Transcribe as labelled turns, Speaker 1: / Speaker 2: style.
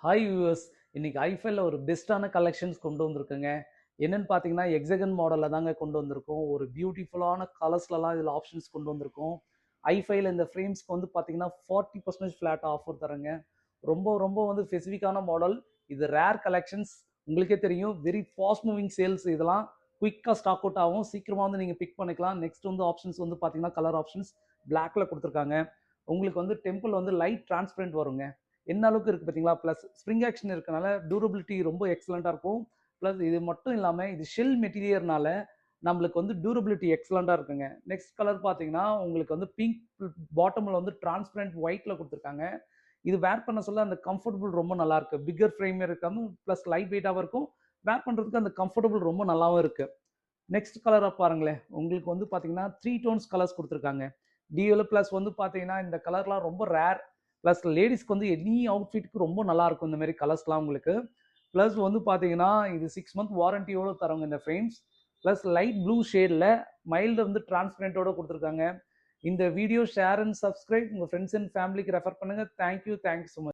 Speaker 1: Hi viewers. இன்னைக்கு ஐஃபைல ஒரு பெஸ்ட்டான கலெக்ஷன்ஸ் கொண்டு வந்திருக்குங்க. என்னன்னு பார்த்தீங்கன்னா எக்ஸகன் மாடலில் தாங்க கொண்டு வந்திருக்கோம். ஒரு பியூட்டிஃபுல்லான கலர்ஸ்லலாம் இதில் ஆப்ஷன்ஸ் கொண்டு வந்திருக்கோம். ஐஃபைல இந்த ஃப்ரேம்ஸ்க்கு வந்து பார்த்தீங்கன்னா 40% ஃப்ளாட் ஆஃபர் தரேங்க. ரொம்ப ரொம்ப வந்து ஸ்பெசிஃபிக்கான மாடல். இது ரேர் கலெக்ஷன்ஸ். உங்களுக்கே தெரியும், வெரி ஃபாஸ்ட் மூவிங் சேல்ஸ். இதெல்லாம் குயிக்காக ஸ்டாக் அவுட் ஆகும். சீக்கிரமாக வந்து நீங்கள் பிக் பண்ணிக்கலாம். நெக்ஸ்ட் வந்து ஆப்ஷன்ஸ் வந்து பார்த்தீங்கன்னா கலர் ஆப்ஷன்ஸ் பிளாக்ல கொடுத்துருக்காங்க. உங்களுக்கு வந்து டெம்பிள் வந்து லைட் டிரான்ஸ்பரண்ட் வருங்க. என்ன அளவுக்கு இருக்குது பார்த்தீங்களா. ப்ளஸ் ஸ்ப்ரிங் ஆக்ஷன் இருக்கனால டியூரபிலிட்டி ரொம்ப எக்ஸலண்ட்டாக இருக்கும். ப்ளஸ் இது மட்டும் இல்லாமல் இது ஷெல் மெட்டீரியல்னால நம்மளுக்கு வந்து டியூரபிலிட்டி எக்ஸலண்ட்டாக இருக்குங்க. நெக்ஸ்ட் கலர் பார்த்தீங்கன்னா உங்களுக்கு வந்து பிங்க் பாட்டமில் வந்து டிரான்ஸ்பரண்ட் ஒயிட்டில் கொடுத்துருக்காங்க. இது வேர் பண்ண சொல்ல அந்த கம்ஃபர்டபுள் ரொம்ப நல்லா இருக்கு. பிக்கர் ஃப்ரேம் இருக்காம ப்ளஸ் லைட் வெயிட்டாகவும் இருக்கும். வேர் பண்ணுறதுக்கு அந்த கம்ஃபர்டபுள் ரொம்ப நல்லாவும் இருக்கு. நெக்ஸ்ட் கலரை பாருங்களேன். உங்களுக்கு வந்து பார்த்தீங்கன்னா 3 டோன்ஸ் கலர்ஸ் கொடுத்துருக்காங்க. டிஎல் ப்ளஸ் வந்து பார்த்தீங்கன்னா இந்த கலர்லாம் ரொம்ப ரேர். ப்ளஸ் லேடிஸ்க்கு வந்து எனி அவுட்ஃபிட்டுக்கு ரொம்ப நல்லா இருக்கும் இந்த மாதிரி கலர்ஸ்லாம் உங்களுக்கு. ப்ளஸ் வந்து பார்த்தீங்கன்னா இது 6 மந்த் வாரண்டியோட தரவங்க இந்த ஃப்ரேம்ஸ். ப்ளஸ் லைட் ப்ளூ ஷேடில் மைல்டு வந்து டிரான்ஸ்பரண்டோட கொடுத்துருக்காங்க. இந்த வீடியோ ஷேர் அண்ட் சப்ஸ்கிரைப் உங்கள் ஃப்ரெண்ட்ஸ் அண்ட் ஃபேமிலிக்கு ரெஃபர் பண்ணுங்கள். Thank you so much.